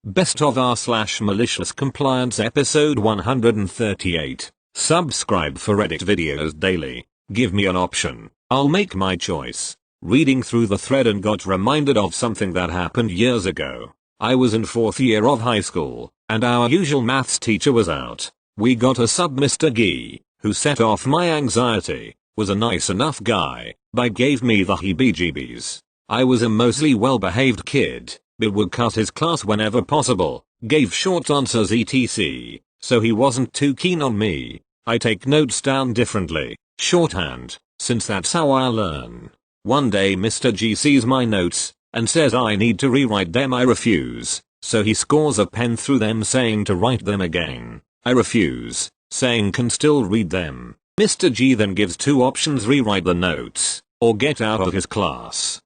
Best of R / malicious compliance episode 138. Subscribe for edit videos daily. Give me an option. I'll make my choice. Reading through the thread and got reminded of something that happened years ago. I was in 4th year of high school, and our usual maths teacher was out. We got a sub Mr. Gee, who set off my anxiety, was a nice enough guy, but gave me the heebie-jeebies. I was a mostly well-behaved kid, but would cut his class whenever possible, gave short answers etc, so he wasn't too keen on me. I take notes down differently, shorthand, since that's how I learn. One day Mr. G sees my notes, and says I need to rewrite them. I refuse, so he scores a pen through them saying to write them again. I refuse, saying can still read them. Mr. G then gives two options: rewrite the notes, or get out of his class.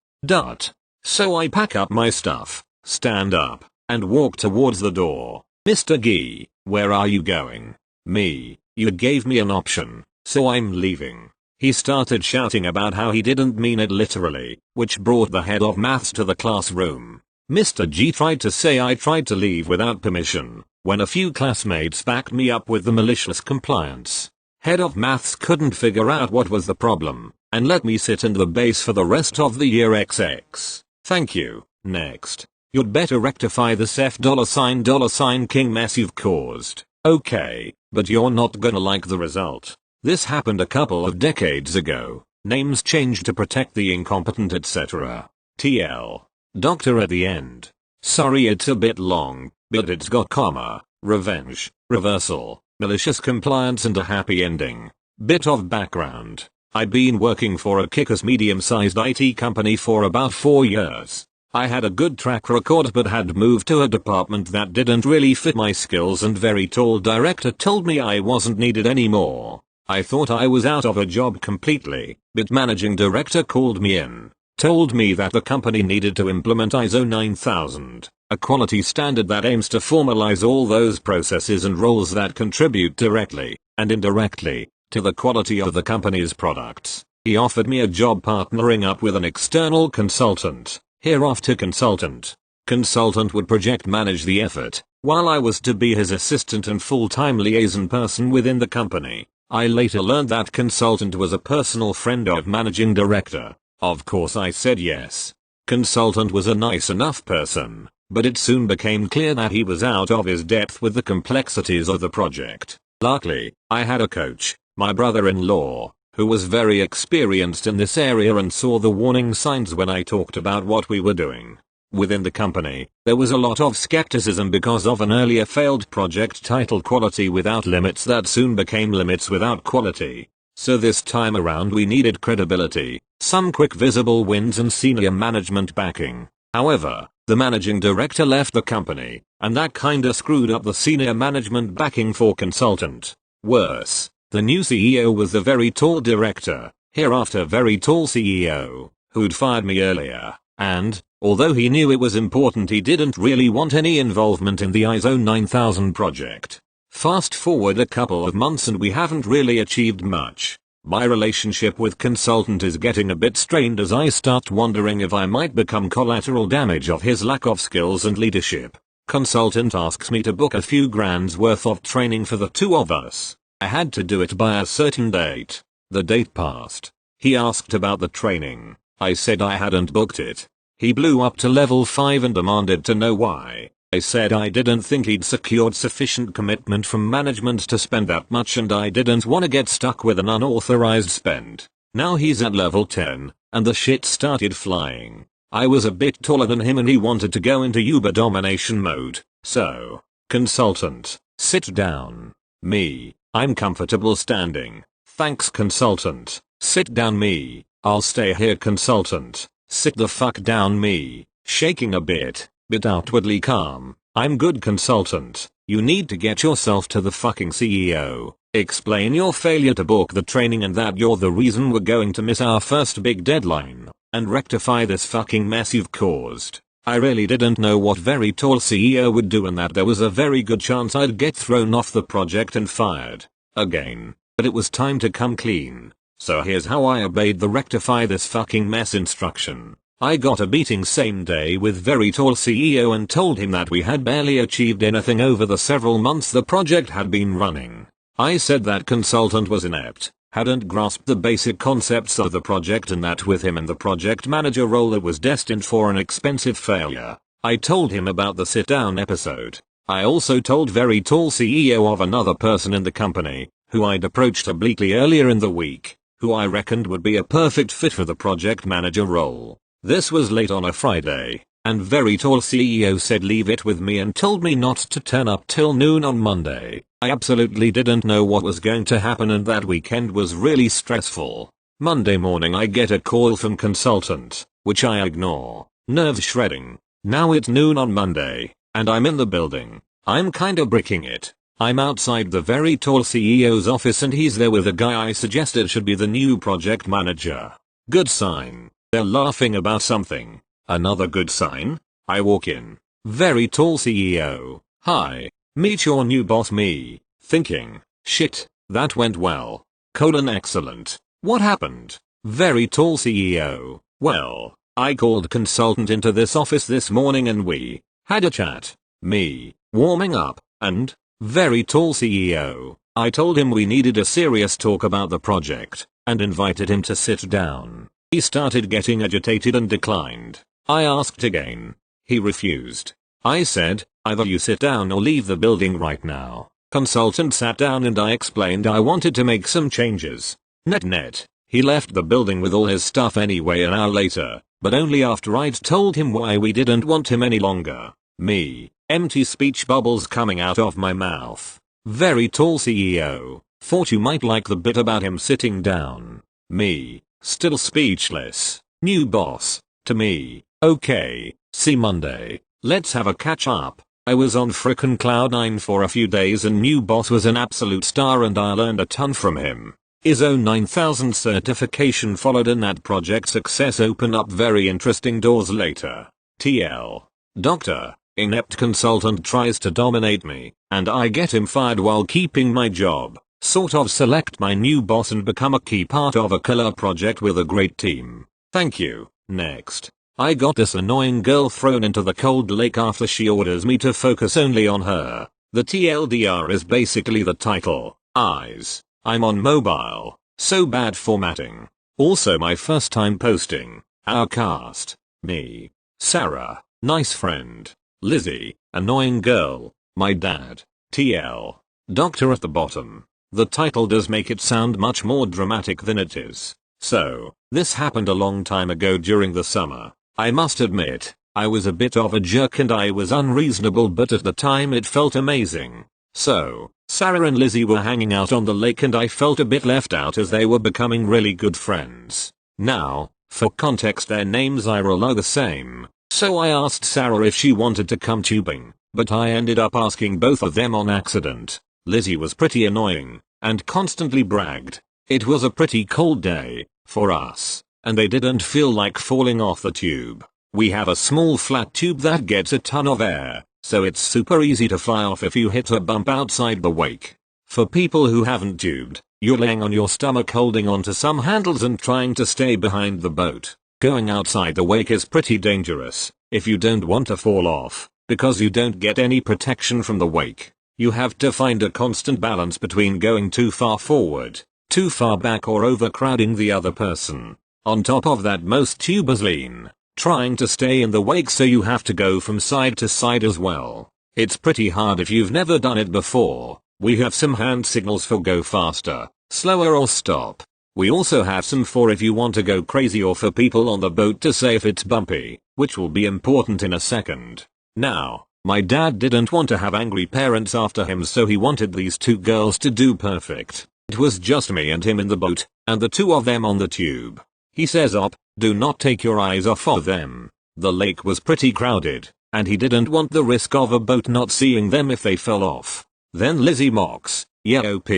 So I pack up my stuff, stand up, and walk towards the door. Mr. G, where are you going? Me, you gave me an option, so I'm leaving. He started shouting about how he didn't mean it literally, which brought the head of maths to the classroom. Mr. G tried to say I tried to leave without permission, when a few classmates backed me up with the malicious compliance. Head of maths couldn't figure out what was the problem, and let me sit in the base for the rest of the year XX. Thank you. Next. You'd better rectify this $$king mess you've caused. Okay, but you're not gonna like the result. This happened a couple of decades ago. Names changed to protect the incompetent etc. TL. Doctor at the end. Sorry it's a bit long, but it's got comma, revenge, reversal, malicious compliance and a happy ending. Bit of background. I've been working for a kick-ass medium-sized IT company for about 4 years. I had a good track record but had moved to a department that didn't really fit my skills, and very tall director told me I wasn't needed anymore. I thought I was out of a job completely, but managing director called me in, told me that the company needed to implement ISO 9000, a quality standard that aims to formalize all those processes and roles that contribute directly and indirectly to the quality of the company's products. He offered me a job partnering up with an external consultant, hereafter consultant. Consultant would project manage the effort, while I was to be his assistant and full-time liaison person within the company. I later learned that consultant was a personal friend of managing director. Of course I said yes. Consultant was a nice enough person, but it soon became clear that he was out of his depth with the complexities of the project. Luckily, I had a coach, my brother-in-law, who was very experienced in this area and saw the warning signs when I talked about what we were doing. Within the company, there was a lot of skepticism because of an earlier failed project titled Quality Without Limits that soon became Limits Without Quality. So this time around we needed credibility, some quick visible wins and senior management backing. However, the managing director left the company, and that kinda screwed up the senior management backing for consultant. Worse, the new CEO was the very tall director, hereafter very tall CEO, who'd fired me earlier, and, although he knew it was important, he didn't really want any involvement in the ISO 9000 project. Fast forward a couple of months and we haven't really achieved much. My relationship with consultant is getting a bit strained as I start wondering if I might become collateral damage of his lack of skills and leadership. Consultant asks me to book a few grand's worth of training for the two of us. I had to do it by a certain date. The date passed. He asked about the training. I said I hadn't booked it. He blew up to level 5 and demanded to know why. I said I didn't think he'd secured sufficient commitment from management to spend that much and I didn't want to get stuck with an unauthorized spend. Now he's at level 10, and the shit started flying. I was a bit taller than him and he wanted to go into Uber domination mode. So, consultant, sit down. Me, I'm comfortable standing. Thanks consultant. Sit down. Me, I'll stay here consultant. Sit the fuck down. Me, shaking a bit, but outwardly calm. I'm good consultant. You need to get yourself to the fucking CEO. Explain your failure to book the training and that you're the reason we're going to miss our first big deadline. And rectify this fucking mess you've caused. I really didn't know what very tall CEO would do and that there was a very good chance I'd get thrown off the project and fired. Again. But it was time to come clean. So here's how I obeyed the rectify this fucking mess instruction. I got a meeting same day with very tall CEO and told him that we had barely achieved anything over the several months the project had been running. I said that consultant was inept, hadn't grasped the basic concepts of the project, and that with him in the project manager role it was destined for an expensive failure. I told him about the sit down episode. I also told very tall CEO of another person in the company, who I'd approached obliquely earlier in the week, who I reckoned would be a perfect fit for the project manager role. This was late on a Friday, and very tall CEO said leave it with me and told me not to turn up till noon on Monday. I absolutely didn't know what was going to happen, and that weekend was really stressful. Monday morning I get a call from consultant, which I ignore, nerve shredding. Now it's noon on Monday, and I'm in the building. I'm kinda bricking it. I'm outside the very tall CEO's office and he's there with a guy I suggested should be the new project manager. Good sign. They're laughing about something. Another good sign. I walk in. Very tall CEO. Hi. Meet your new boss. Me. Thinking. Shit. That went well. Excellent. What happened? Very tall CEO. Well, I called consultant into this office this morning and we had a chat. Me. Warming up. And very tall CEO. I told him we needed a serious talk about the project and invited him to sit down. He started getting agitated and declined. I asked again. He refused. I said, either you sit down or leave the building right now. Consultant sat down and I explained I wanted to make some changes. Net. He left the building with all his stuff anyway an hour later, but only after I'd told him why we didn't want him any longer. Me. Empty speech bubbles coming out of my mouth. Very tall CEO. Thought you might like the bit about him sitting down. Me. Still speechless. New boss. To me. Okay. See Monday. Let's have a catch up. I was on frickin' cloud 9 for a few days and new boss was an absolute star and I learned a ton from him. ISO 9000 certification followed and that project success opened up very interesting doors later. TL. Doctor. Inept consultant tries to dominate me, and I get him fired while keeping my job. Sort of select my new boss and become a key part of a killer project with a great team. Thank you. Next. I got this annoying girl thrown into the cold lake after she orders me to focus only on her. The TLDR is basically the title. Eyes. I'm on mobile. So bad formatting. Also my first time posting. Our cast. Me. Sarah. Nice friend. Lizzie. Annoying girl. My dad. TL. Doctor at the bottom. The title does make it sound much more dramatic than it is. So, this happened a long time ago during the summer. I must admit, I was a bit of a jerk and I was unreasonable, but at the time it felt amazing. So, Sarah and Lizzie were hanging out on the lake and I felt a bit left out as they were becoming really good friends. Now, for context, their names are the same. So I asked Sarah if she wanted to come tubing, but I ended up asking both of them on accident. Lizzie was pretty annoying, and constantly bragged. It was a pretty cold day, for us, and they didn't feel like falling off the tube. We have a small flat tube that gets a ton of air, so it's super easy to fly off if you hit a bump outside the wake. For people who haven't tubed, you're laying on your stomach holding onto some handles and trying to stay behind the boat. Going outside the wake is pretty dangerous, if you don't want to fall off, because you don't get any protection from the wake. You have to find a constant balance between going too far forward, too far back, or overcrowding the other person. On top of that, most tubers lean, trying to stay in the wake, so you have to go from side to side as well. It's pretty hard if you've never done it before. We have some hand signals for go faster, slower, or stop. We also have some for if you want to go crazy, or for people on the boat to say if it's bumpy, which will be important in a second. Now, my dad didn't want to have angry parents after him, so he wanted these two girls to do perfect. It was just me and him in the boat, and the two of them on the tube. He says, do not take your eyes off of them. The lake was pretty crowded, and he didn't want the risk of a boat not seeing them if they fell off. Then Lizzie mocks, yeah, OP,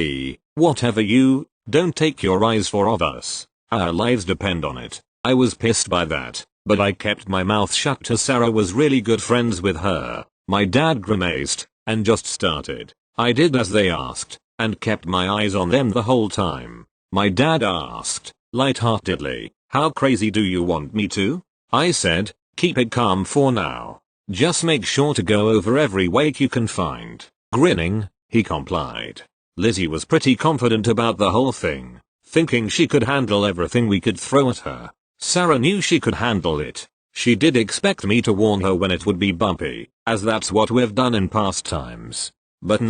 whatever, you don't take your eyes off us. Our lives depend on it. I was pissed by that, but I kept my mouth shut as Sarah was really good friends with her. My dad grimaced, and just started. I did as they asked, and kept my eyes on them the whole time. My dad asked, lightheartedly, how crazy do you want me to? I said, keep it calm for now. Just make sure to go over every wake you can find. Grinning, he complied. Lizzie was pretty confident about the whole thing, thinking she could handle everything we could throw at her. Sarah knew she could handle it. She did expect me to warn her when it would be bumpy, as that's what we've done in past times. But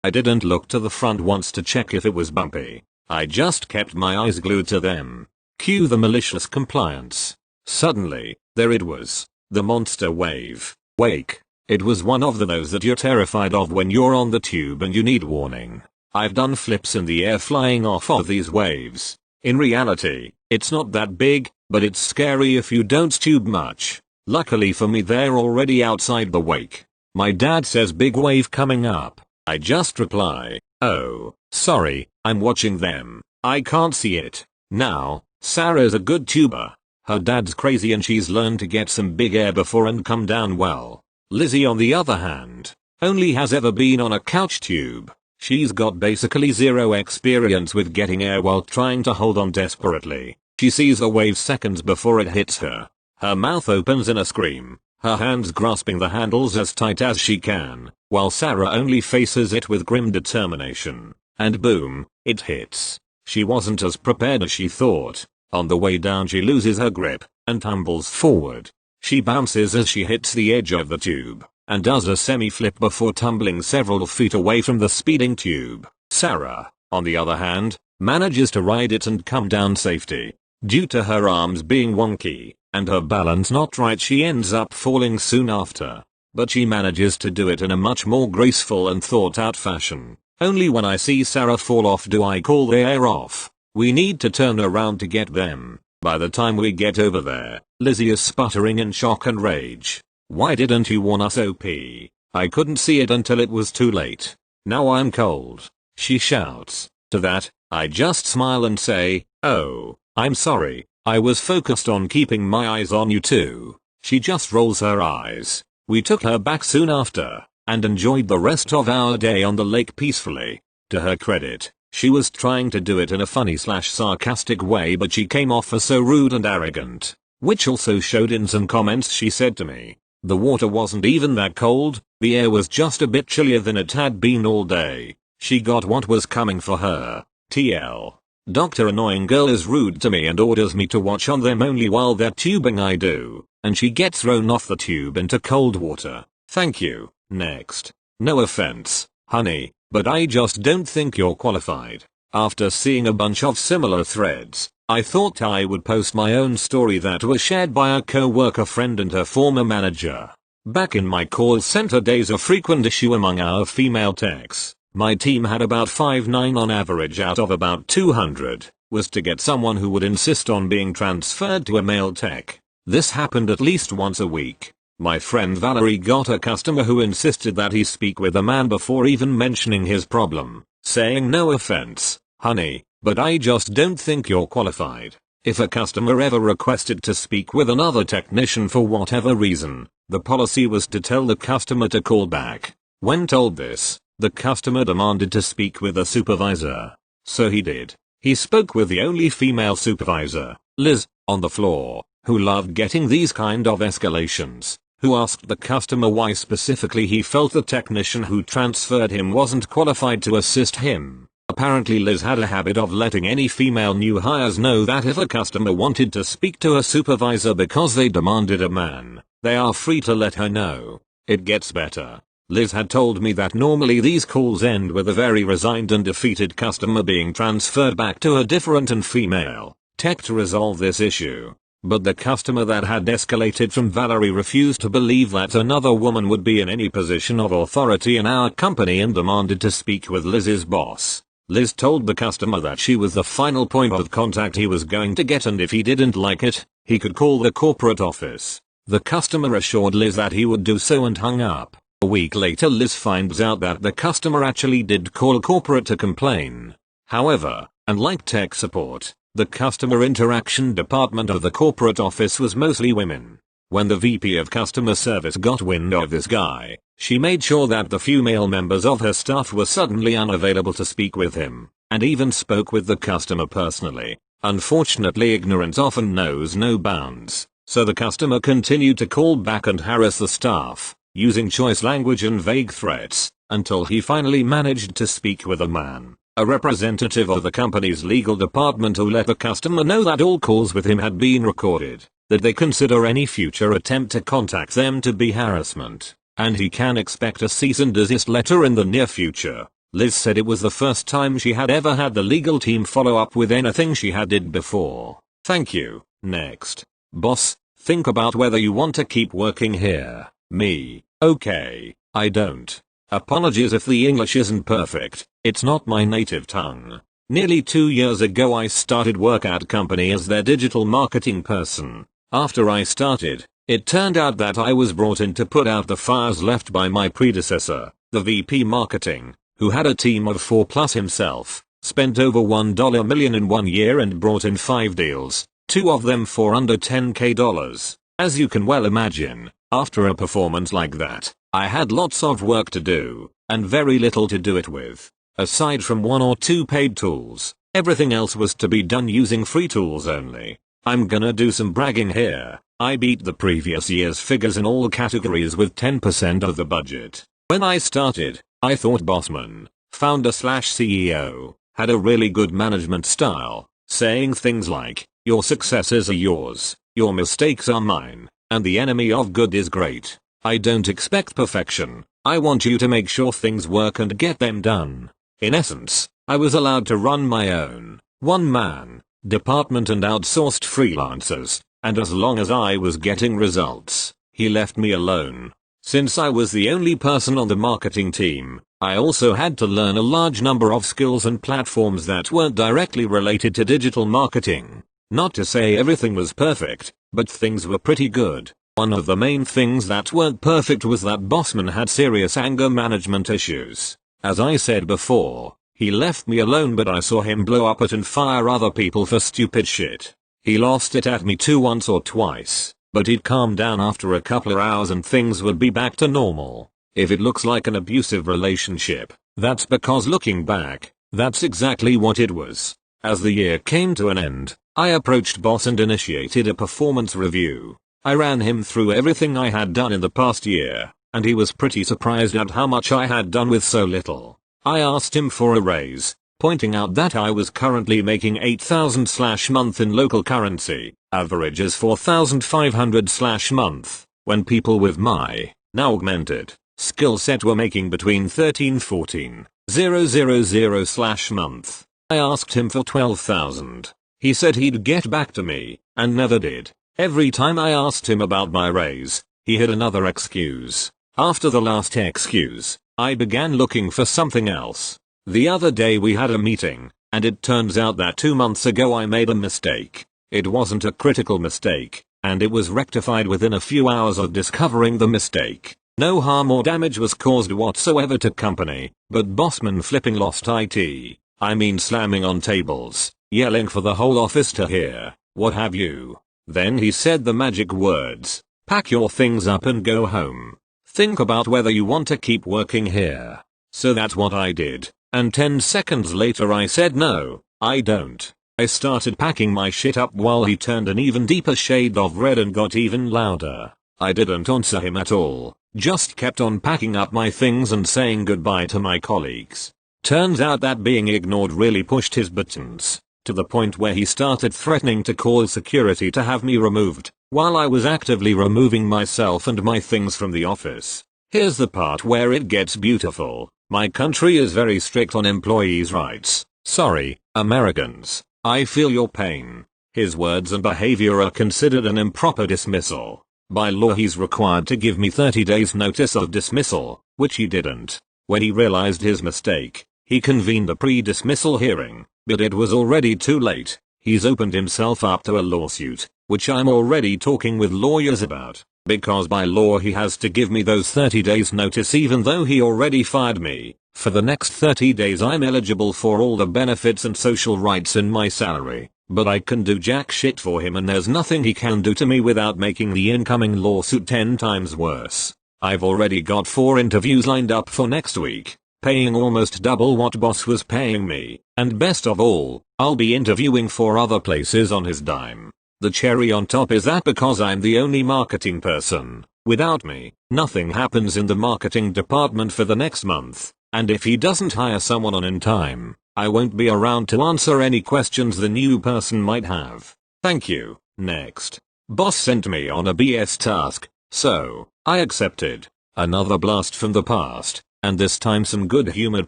I didn't look to the front once to check if it was bumpy. I just kept my eyes glued to them. Cue the malicious compliance. Suddenly, there it was. The monster wave. Wake. It was one of those that you're terrified of when you're on the tube and you need warning. I've done flips in the air flying off of these waves. In reality, it's not that big, but it's scary if you don't tube much. Luckily for me, they're already outside the wake. My dad says big wave coming up. I just reply, oh, sorry, I'm watching them. I can't see it. Now, Sarah's a good tuber. Her dad's crazy and she's learned to get some big air before and come down well. Lizzie on the other hand, only has ever been on a couch tube. She's got basically zero experience with getting air while trying to hold on desperately. She sees the wave seconds before it hits her. Her mouth opens in a scream, her hands grasping the handles as tight as she can, while Sarah only faces it with grim determination. And boom, it hits. She wasn't as prepared as she thought. On the way down she loses her grip and tumbles forward. She bounces as she hits the edge of the tube and does a semi-flip before tumbling several feet away from the speeding tube. Sarah, on the other hand, manages to ride it and come down safely. Due to her arms being wonky and her balance not right, she ends up falling soon after. But she manages to do it in a much more graceful and thought out fashion. Only when I see Sarah fall off do I call the air off. We need to turn around to get them. By the time we get over there, Lizzie is sputtering in shock and rage. Why didn't you warn us, OP? I couldn't see it until it was too late. Now I'm cold. She shouts. To that, I just smile and say, oh, I'm sorry. I was focused on keeping my eyes on you too. She just rolls her eyes. We took her back soon after, and enjoyed the rest of our day on the lake peacefully. To her credit, she was trying to do it in a funny/sarcastic way, but she came off as so rude and arrogant, which also showed in some comments she said to me. The water wasn't even that cold, the air was just a bit chillier than it had been all day. She got what was coming for her. TL. Dr. Annoying Girl is rude to me and orders me to watch on them only while they're tubing. I do, and she gets thrown off the tube into cold water. Thank you. Next. No offense, honey, but I just don't think you're qualified. After seeing a bunch of similar threads, I thought I would post my own story that was shared by a co-worker friend and her former manager. Back in my call center days, a frequent issue among our female techs, my team had about 5'9" on average out of about 200, was to get someone who would insist on being transferred to a male tech. This happened at least once a week. My friend Valerie got a customer who insisted that he speak with a man before even mentioning his problem, saying, no offense, honey, but I just don't think you're qualified. If a customer ever requested to speak with another technician for whatever reason, the policy was to tell the customer to call back. When told this, the customer demanded to speak with a supervisor. So he did. He spoke with the only female supervisor, Liz, on the floor, who loved getting these kind of escalations, who asked the customer why specifically he felt the technician who transferred him wasn't qualified to assist him. Apparently Liz had a habit of letting any female new hires know that if a customer wanted to speak to a supervisor because they demanded a man, they are free to let her know. It gets better. Liz had told me that normally these calls end with a very resigned and defeated customer being transferred back to a different and female tech to resolve this issue. But the customer that had escalated from Valerie refused to believe that another woman would be in any position of authority in our company and demanded to speak with Liz's boss. Liz told the customer that she was the final point of contact he was going to get, and if he didn't like it, he could call the corporate office. The customer assured Liz that he would do so and hung up. A week later Liz finds out that the customer actually did call corporate to complain. However, unlike tech support, the customer interaction department of the corporate office was mostly women. When the VP of customer service got wind of this guy, she made sure that the female members of her staff were suddenly unavailable to speak with him, and even spoke with the customer personally. Unfortunately, ignorance often knows no bounds. So the customer continued to call back and harass the staff, using choice language and vague threats, until he finally managed to speak with a man, a representative of the company's legal department, who let the customer know that all calls with him had been recorded, that they consider any future attempt to contact them to be harassment, and he can expect a cease and desist letter in the near future. Liz said it was the first time she had ever had the legal team follow up with anything she had did before. Thank you. Next. Boss, think about whether you want to keep working here. Me. Okay, I don't. Apologies if the English isn't perfect, it's not my native tongue. Nearly 2 years ago I started work at company as their digital marketing person. After I started, it turned out that I was brought in to put out the fires left by my predecessor, the VP marketing, who had a team of 4 plus himself, spent over $1 million in 1 year and brought in 5 deals, 2 of them for under $10K. As you can well imagine, after a performance like that, I had lots of work to do, and very little to do it with. Aside from 1 or 2 paid tools, everything else was to be done using free tools only. I'm gonna do some bragging here. I beat the previous year's figures in all categories with 10% of the budget. When I started, I thought Bossman, founder/CEO, had a really good management style, saying things like, your successes are yours, your mistakes are mine, and the enemy of good is great. I don't expect perfection, I want you to make sure things work and get them done. In essence, I was allowed to run my own, one-man, department and outsourced freelancers, and as long as I was getting results, he left me alone. Since I was the only person on the marketing team, I also had to learn a large number of skills and platforms that weren't directly related to digital marketing. Not to say everything was perfect, but things were pretty good. One of the main things that weren't perfect was that Bossman had serious anger management issues. As I said before, he left me alone, but I saw him blow up at and fire other people for stupid shit. He lost it at me too once or twice, but he'd calm down after a couple of hours and things would be back to normal. If it looks like an abusive relationship, that's because looking back, that's exactly what it was. As the year came to an end, I approached Boss and initiated a performance review. I ran him through everything I had done in the past year, and he was pretty surprised at how much I had done with so little. I asked him for a raise, pointing out that I was currently making $8,000/month in local currency, averages $4,500/month, when people with my, now augmented, skill set were making between $13,14,000/month. I asked him for $12,000. He said he'd get back to me, and never did. Every time I asked him about my raise, he had another excuse. After the last excuse, I began looking for something else. The other day we had a meeting, and it turns out that 2 months ago I made a mistake. It wasn't a critical mistake, and it was rectified within a few hours of discovering the mistake. No harm or damage was caused whatsoever to company, but Bossman flipping lost IT. I mean slamming on tables, yelling for the whole office to hear, what have you. Then he said the magic words, pack your things up and go home. Think about whether you want to keep working here. So that's what I did, and 10 seconds later I said no, I don't. I started packing my shit up while he turned an even deeper shade of red and got even louder. I didn't answer him at all, just kept on packing up my things and saying goodbye to my colleagues. Turns out that being ignored really pushed his buttons, to the point where he started threatening to call security to have me removed, while I was actively removing myself and my things from the office. Here's the part where it gets beautiful. My country is very strict on employees' rights. Sorry, Americans, I feel your pain. His words and behavior are considered an improper dismissal. By law he's required to give me 30 days notice of dismissal, which he didn't. When he realized his mistake, he convened a pre-dismissal hearing, but it was already too late. He's opened himself up to a lawsuit, which I'm already talking with lawyers about, because by law he has to give me those 30 days notice even though he already fired me. For the next 30 days I'm eligible for all the benefits and social rights in my salary, but I can do jack shit for him and there's nothing he can do to me without making the incoming lawsuit 10 times worse. I've already got 4 interviews lined up for next week, paying almost double what Boss was paying me, and best of all, I'll be interviewing for other places on his dime. The cherry on top is that because I'm the only marketing person, without me, nothing happens in the marketing department for the next month, and if he doesn't hire someone on in time, I won't be around to answer any questions the new person might have. Thank you. Next. Boss sent me on a BS task, so I accepted. Another blast from the past, and this time some good humored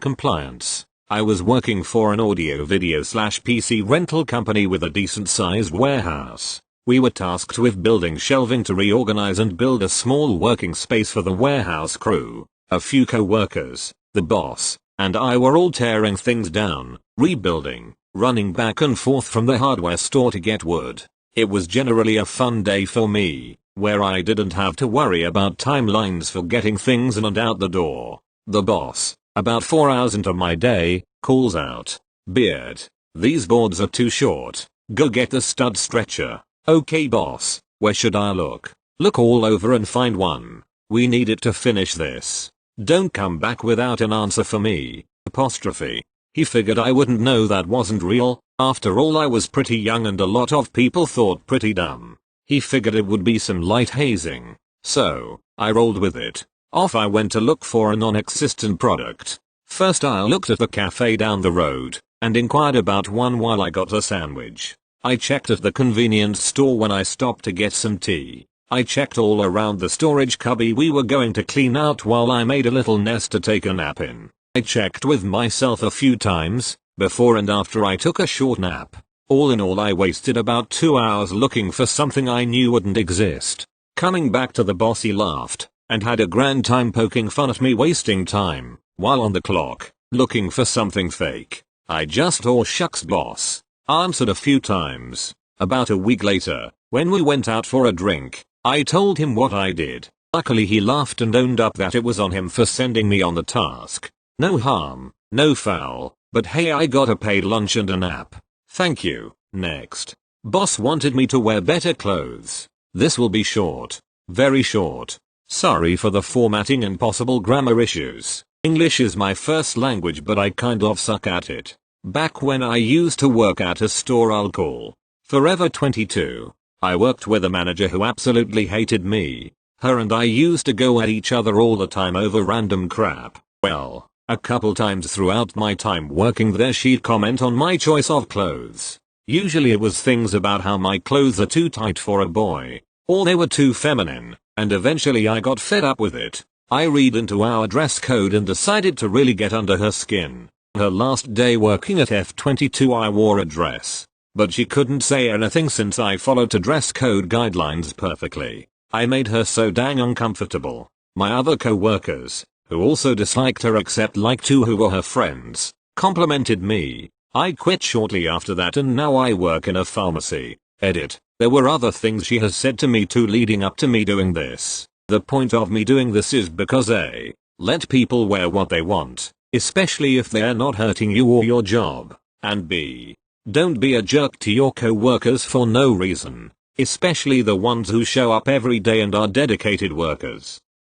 compliance. I was working for an audio video / PC rental company with a decent sized warehouse. We were tasked with building shelving to reorganize and build a small working space for the warehouse crew. A few co-workers, the boss, and I were all tearing things down, rebuilding, running back and forth from the hardware store to get wood. It was generally a fun day for me, where I didn't have to worry about timelines for getting things in and out the door. The boss, about 4 hours into my day, calls out, "Beard, these boards are too short. Go get the stud stretcher." "Okay boss, where should I look?" "Look all over and find one. We need it to finish this. Don't come back without an answer for me." Apostrophe. He figured I wouldn't know that wasn't real. After all, I was pretty young and a lot of people thought pretty dumb. He figured it would be some light hazing. So, I rolled with it. Off I went to look for a non-existent product. First I looked at the cafe down the road, and inquired about one while I got a sandwich. I checked at the convenience store when I stopped to get some tea. I checked all around the storage cubby we were going to clean out while I made a little nest to take a nap in. I checked with myself a few times, before and after I took a short nap. All in all I wasted about 2 hours looking for something I knew wouldn't exist. Coming back to the boss, he laughed and had a grand time poking fun at me wasting time, while on the clock, looking for something fake. I just "oh shucks boss" answered a few times. About a week later, when we went out for a drink, I told him what I did. Luckily he laughed and owned up that it was on him for sending me on the task. No harm, no foul, but hey, I got a paid lunch and a nap. Thank you. Next. Boss wanted me to wear better clothes. This will be short. Very short. Sorry for the formatting and possible grammar issues. English is my first language, but I kind of suck at it. Back when I used to work at a store I'll call Forever 22, I worked with a manager who absolutely hated me. Her and I used to go at each other all the time over random crap. Well, a couple times throughout my time working there she'd comment on my choice of clothes. Usually it was things about how my clothes are too tight for a boy, or they were too feminine, and eventually I got fed up with it. I read into our dress code and decided to really get under her skin. Her last day working at F22 I wore a dress, but she couldn't say anything since I followed the dress code guidelines perfectly. I made her so dang uncomfortable. My other co-workers, who also disliked her except like 2 who were her friends, complimented me. I quit shortly after that and now I work in a pharmacy. Edit. There were other things she has said to me too leading up to me doing this. The point of me doing this is because A. Let people wear what they want, especially if they're not hurting you or your job, and B. Don't be a jerk to your co-workers for no reason, especially the ones who show up every day and are dedicated workers.